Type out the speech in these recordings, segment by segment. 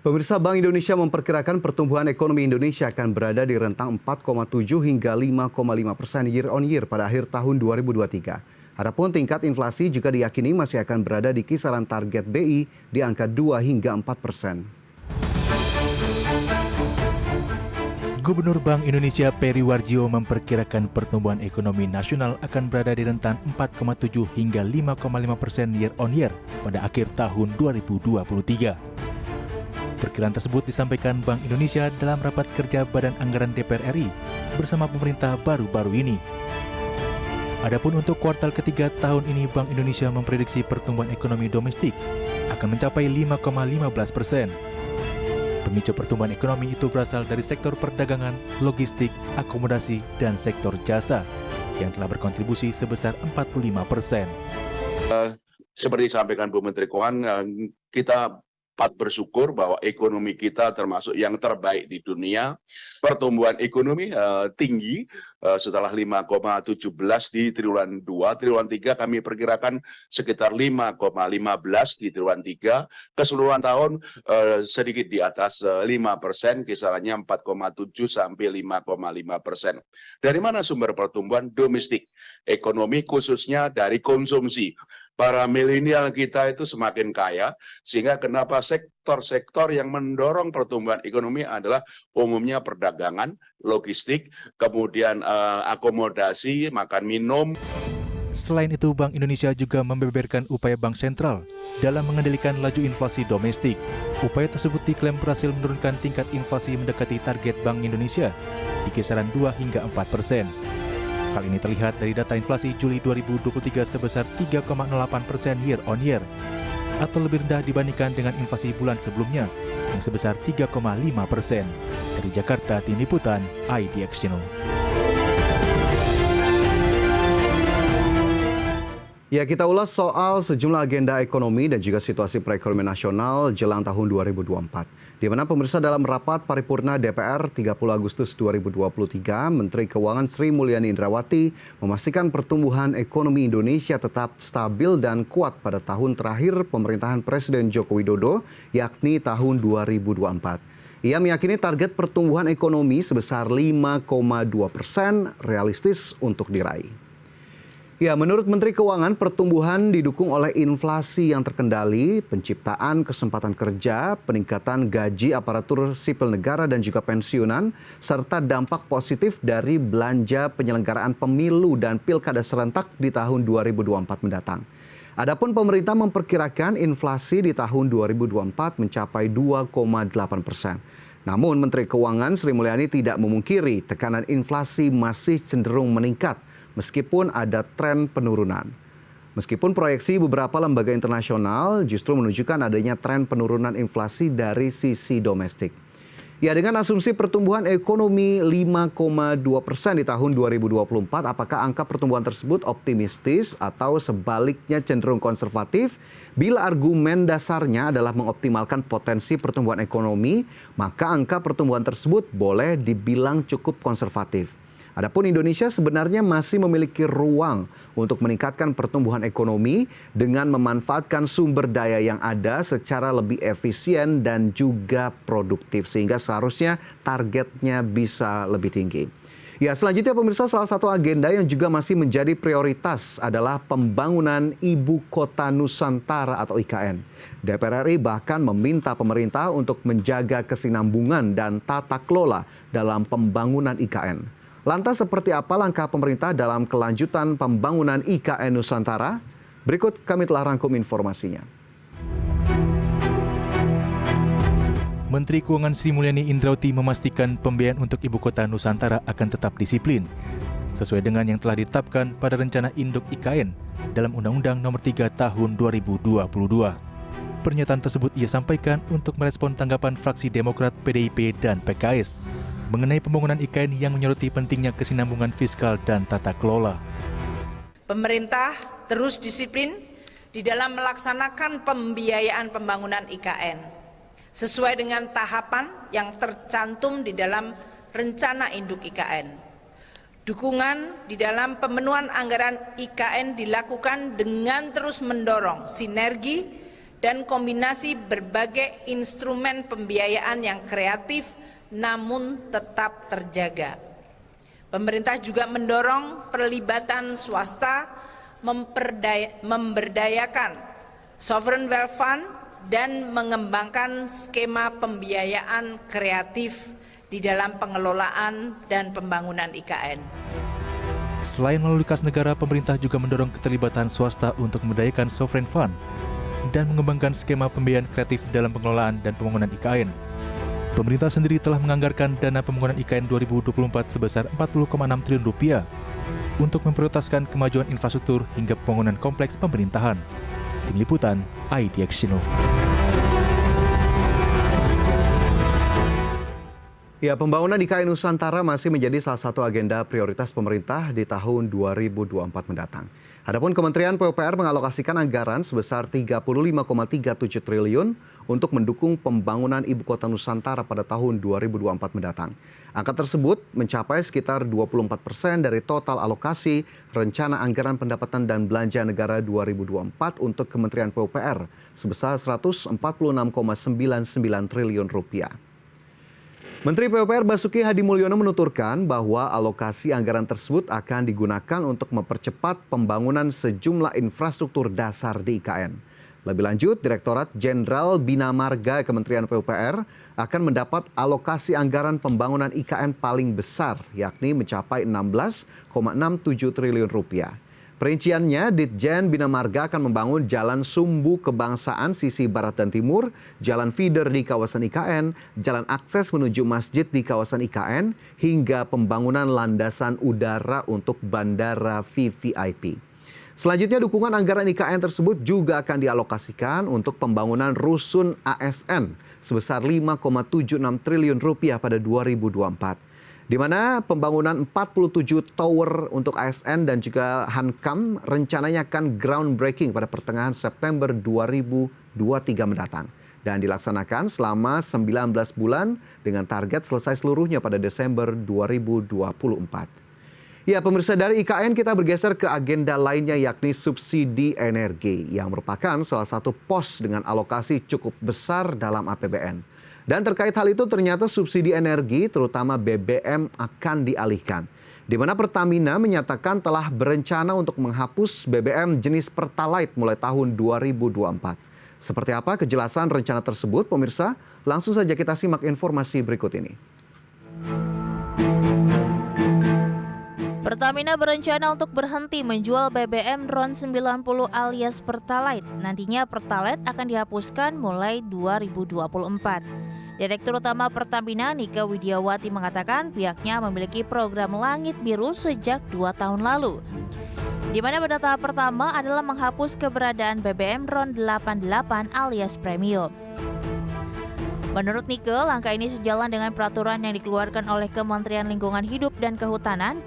Pemirsa, Bank Indonesia memperkirakan pertumbuhan ekonomi Indonesia akan berada di rentang 4,7 hingga 5,5% year on year pada akhir tahun 2023. Adapun tingkat inflasi juga diyakini masih akan berada di kisaran target BI di angka 2 hingga 4%. Gubernur Bank Indonesia Peri Warjio memperkirakan pertumbuhan ekonomi nasional akan berada di rentang 4,7 hingga 5,5% year on year pada akhir tahun 2023. Perkiraan tersebut disampaikan Bank Indonesia dalam rapat kerja Badan Anggaran DPR RI bersama pemerintah baru-baru ini. Adapun untuk kuartal ketiga tahun ini, Bank Indonesia memprediksi pertumbuhan ekonomi domestik akan mencapai 5,15%. Pemicu pertumbuhan ekonomi itu berasal dari sektor perdagangan, logistik, akomodasi, dan sektor jasa yang telah berkontribusi sebesar 45%. Seperti disampaikan Bu Menteri Keuangan, kita patut bersyukur bahwa ekonomi kita termasuk yang terbaik di dunia. Pertumbuhan ekonomi tinggi setelah 5,17 di triwulan 2. Triwulan 3 kami perkirakan sekitar 5,15 di triwulan 3. Keseluruhan tahun sedikit di atas 5%, kisarannya 4,7 sampai 5,5%. Dari mana sumber pertumbuhan? Domestik. Ekonomi khususnya dari konsumsi. Para milenial kita itu semakin kaya, sehingga kenapa sektor-sektor yang mendorong pertumbuhan ekonomi adalah umumnya perdagangan, logistik, kemudian akomodasi, makan minum. Selain itu, Bank Indonesia juga membeberkan upaya Bank Sentral dalam mengendalikan laju inflasi domestik. Upaya tersebut diklaim berhasil menurunkan tingkat inflasi mendekati target Bank Indonesia di kisaran 2 hingga 4%. Hal ini terlihat dari data inflasi Juli 2023 sebesar 3,08% year on year, atau lebih rendah dibandingkan dengan inflasi bulan sebelumnya yang sebesar 3,5%. Dari Jakarta, Tim Liputan, IDX Channel. Ya, kita ulas soal sejumlah agenda ekonomi dan juga situasi perekonomian nasional jelang tahun 2024. Di mana pemirsa, dalam rapat paripurna DPR 30 Agustus 2023, Menteri Keuangan Sri Mulyani Indrawati memastikan pertumbuhan ekonomi Indonesia tetap stabil dan kuat pada tahun terakhir pemerintahan Presiden Joko Widodo, yakni tahun 2024. Ia meyakini target pertumbuhan ekonomi sebesar 5,2% realistis untuk diraih. Ya, menurut Menteri Keuangan, pertumbuhan didukung oleh inflasi yang terkendali, penciptaan kesempatan kerja, peningkatan gaji aparatur sipil negara dan juga pensiunan, serta dampak positif dari belanja penyelenggaraan pemilu dan pilkada serentak di tahun 2024 mendatang. Adapun pemerintah memperkirakan inflasi di tahun 2024 mencapai 2,8%. Namun Menteri Keuangan Sri Mulyani tidak memungkiri tekanan inflasi masih cenderung meningkat, meskipun ada tren penurunan. Meskipun proyeksi beberapa lembaga internasional justru menunjukkan adanya tren penurunan inflasi dari sisi domestik. Ya, dengan asumsi pertumbuhan ekonomi 5,2% di tahun 2024, apakah angka pertumbuhan tersebut optimistis atau sebaliknya cenderung konservatif? Bila argumen dasarnya adalah mengoptimalkan potensi pertumbuhan ekonomi, maka angka pertumbuhan tersebut boleh dibilang cukup konservatif. Adapun Indonesia sebenarnya masih memiliki ruang untuk meningkatkan pertumbuhan ekonomi dengan memanfaatkan sumber daya yang ada secara lebih efisien dan juga produktif, sehingga seharusnya targetnya bisa lebih tinggi. Ya, selanjutnya pemirsa, salah satu agenda yang juga masih menjadi prioritas adalah pembangunan Ibu Kota Nusantara atau IKN. DPR RI bahkan meminta pemerintah untuk menjaga kesinambungan dan tata kelola dalam pembangunan IKN. Lantas seperti apa langkah pemerintah dalam kelanjutan pembangunan IKN Nusantara? Berikut kami telah rangkum informasinya. Menteri Keuangan Sri Mulyani Indrawati memastikan pembiayaan untuk Ibu Kota Nusantara akan tetap disiplin, sesuai dengan yang telah ditetapkan pada rencana induk IKN dalam Undang-Undang Nomor 3 Tahun 2022. Pernyataan tersebut ia sampaikan untuk merespon tanggapan fraksi Demokrat, PDIP, dan PKS mengenai pembangunan IKN yang menyoroti pentingnya kesinambungan fiskal dan tata kelola. Pemerintah terus disiplin di dalam melaksanakan pembiayaan pembangunan IKN sesuai dengan tahapan yang tercantum di dalam rencana induk IKN. Dukungan di dalam pemenuhan anggaran IKN dilakukan dengan terus mendorong sinergi dan kombinasi berbagai instrumen pembiayaan yang kreatif namun tetap terjaga. Pemerintah juga mendorong perlibatan swasta memberdayakan sovereign wealth fund dan mengembangkan skema pembiayaan kreatif di dalam pengelolaan dan pembangunan IKN. Selain melalui kas negara, pemerintah juga mendorong keterlibatan swasta untuk memberdayakan sovereign fund dan mengembangkan skema pembiayaan kreatif dalam pengelolaan dan pembangunan IKN. Pemerintah sendiri telah menganggarkan dana pembangunan IKN 2024 sebesar Rp40,6 triliun untuk memprioritaskan kemajuan infrastruktur hingga pembangunan kompleks pemerintahan. Tim Liputan, IDX Channel. Ya, pembangunan IKN Nusantara masih menjadi salah satu agenda prioritas pemerintah di tahun 2024 mendatang. Adapun Kementerian PUPR mengalokasikan anggaran sebesar Rp35,37 triliun untuk mendukung pembangunan Ibu Kota Nusantara pada tahun 2024 mendatang. Angka tersebut mencapai sekitar 24% dari total alokasi Rencana Anggaran Pendapatan dan Belanja Negara 2024 untuk Kementerian PUPR sebesar Rp146,99 triliun. Menteri PUPR Basuki Hadimulyono menuturkan bahwa alokasi anggaran tersebut akan digunakan untuk mempercepat pembangunan sejumlah infrastruktur dasar di IKN. Lebih lanjut, Direktorat Jenderal Bina Marga Kementerian PUPR akan mendapat alokasi anggaran pembangunan IKN paling besar, yakni mencapai Rp16,67 triliun. Perinciannya, Ditjen Bina Marga akan membangun jalan sumbu kebangsaan sisi barat dan timur, jalan feeder di kawasan IKN, jalan akses menuju masjid di kawasan IKN, hingga pembangunan landasan udara untuk bandara VVIP. Selanjutnya, dukungan anggaran IKN tersebut juga akan dialokasikan untuk pembangunan rusun ASN sebesar Rp5,76 triliun pada 2024. Di mana pembangunan 47 tower untuk ASN dan juga Hankam rencananya akan groundbreaking pada pertengahan September 2023 mendatang dan dilaksanakan selama 19 bulan dengan target selesai seluruhnya pada Desember 2024. Ya, pemirsa, dari IKN kita bergeser ke agenda lainnya, yakni subsidi energi yang merupakan salah satu pos dengan alokasi cukup besar dalam APBN. Dan terkait hal itu, ternyata subsidi energi terutama BBM akan dialihkan. Di mana Pertamina menyatakan telah berencana untuk menghapus BBM jenis Pertalite mulai tahun 2024. Seperti apa kejelasan rencana tersebut, pemirsa? Langsung saja kita simak informasi berikut ini. Pertamina berencana untuk berhenti menjual BBM RON 90 alias Pertalite. Nantinya Pertalite akan dihapuskan mulai 2024. Direktur Utama Pertamina Nike Widiawati mengatakan pihaknya memiliki program Langit Biru sejak 2 tahun lalu, di mana pada tahap pertama adalah menghapus keberadaan BBM RON 88 alias Premium. Menurut Nike, langkah ini sejalan dengan peraturan yang dikeluarkan oleh Kementerian Lingkungan Hidup dan Kehutanan,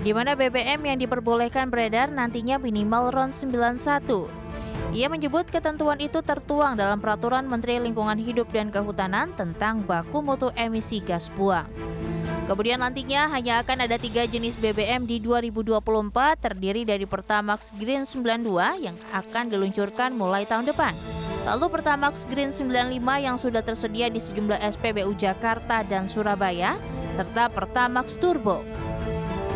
di mana BBM yang diperbolehkan beredar nantinya minimal RON 91. Ia menyebut ketentuan itu tertuang dalam Peraturan Menteri Lingkungan Hidup dan Kehutanan tentang baku mutu emisi gas buang. Kemudian nantinya hanya akan ada 3 jenis BBM di 2024, terdiri dari Pertamax Green 92 yang akan diluncurkan mulai tahun depan. Lalu Pertamax Green 95 yang sudah tersedia di sejumlah SPBU Jakarta dan Surabaya, serta Pertamax Turbo.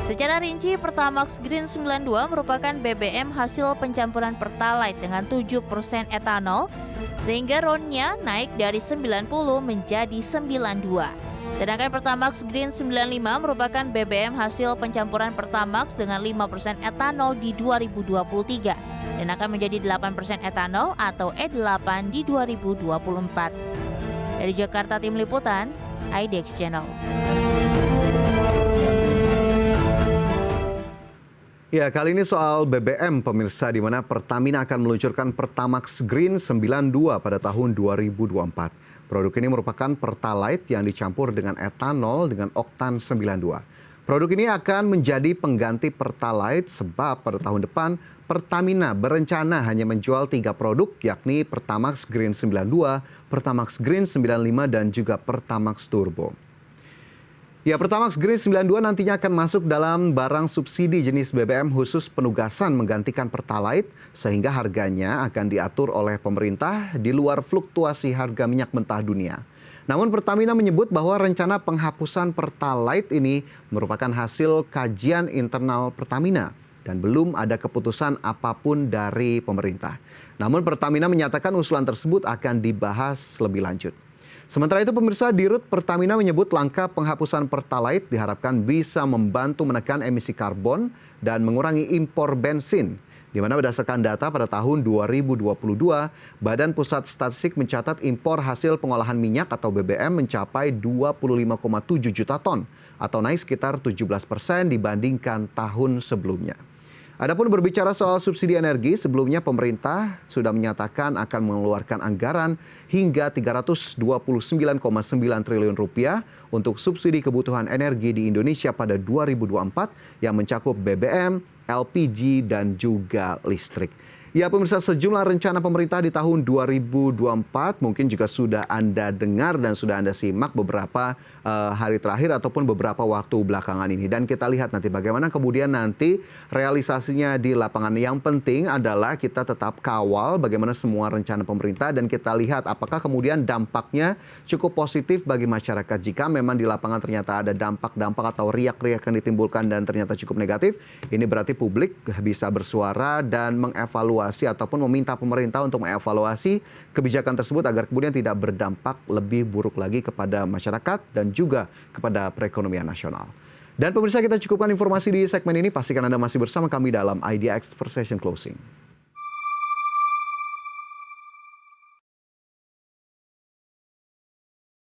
Secara rinci, Pertamax Green 92 merupakan BBM hasil pencampuran Pertalite dengan 7% etanol, sehingga RON-nya naik dari 90 menjadi 92. Sedangkan Pertamax Green 95 merupakan BBM hasil pencampuran Pertamax dengan 5% etanol di 2023 dan akan menjadi 8% etanol atau E8 di 2024. Dari Jakarta, Tim Liputan, IDX Channel. Ya, kali ini soal BBM, pemirsa, di mana Pertamina akan meluncurkan Pertamax Green 92 pada tahun 2024. Produk ini merupakan Pertalite yang dicampur dengan etanol dengan oktan 92. Produk ini akan menjadi pengganti Pertalite sebab pada tahun depan Pertamina berencana hanya menjual 3 produk, yakni Pertamax Green 92, Pertamax Green 95, dan juga Pertamax Turbo. Ya, Pertamax Green 92 nantinya akan masuk dalam barang subsidi jenis BBM khusus penugasan menggantikan Pertalite sehingga harganya akan diatur oleh pemerintah di luar fluktuasi harga minyak mentah dunia. Namun Pertamina menyebut bahwa rencana penghapusan Pertalite ini merupakan hasil kajian internal Pertamina dan belum ada keputusan apapun dari pemerintah. Namun Pertamina menyatakan usulan tersebut akan dibahas lebih lanjut. Sementara itu pemirsa, Dirut Pertamina menyebut langkah penghapusan Pertalite diharapkan bisa membantu menekan emisi karbon dan mengurangi impor bensin. Di mana berdasarkan data pada tahun 2022, Badan Pusat Statistik mencatat impor hasil pengolahan minyak atau BBM mencapai 25,7 juta ton atau naik sekitar 17% dibandingkan tahun sebelumnya. Adapun berbicara soal subsidi energi, sebelumnya pemerintah sudah menyatakan akan mengeluarkan anggaran hingga 329,9 triliun rupiah untuk subsidi kebutuhan energi di Indonesia pada 2024 yang mencakup BBM, LPG, dan juga listrik. Ya pemirsa, sejumlah rencana pemerintah di tahun 2024 mungkin juga sudah Anda dengar dan sudah Anda simak beberapa hari terakhir ataupun beberapa waktu belakangan ini. Dan kita lihat nanti bagaimana kemudian nanti realisasinya di lapangan. Yang penting adalah kita tetap kawal bagaimana semua rencana pemerintah dan kita lihat apakah kemudian dampaknya cukup positif bagi masyarakat. Jika memang di lapangan ternyata ada dampak-dampak atau riak-riak yang ditimbulkan dan ternyata cukup negatif, ini berarti publik bisa bersuara dan mengevaluasi ataupun meminta pemerintah untuk mengevaluasi kebijakan tersebut agar kemudian tidak berdampak lebih buruk lagi kepada masyarakat dan juga kepada perekonomian nasional. Dan pemirsa, kita cukupkan informasi di segmen ini. Pastikan Anda masih bersama kami dalam IDX Conversation Closing.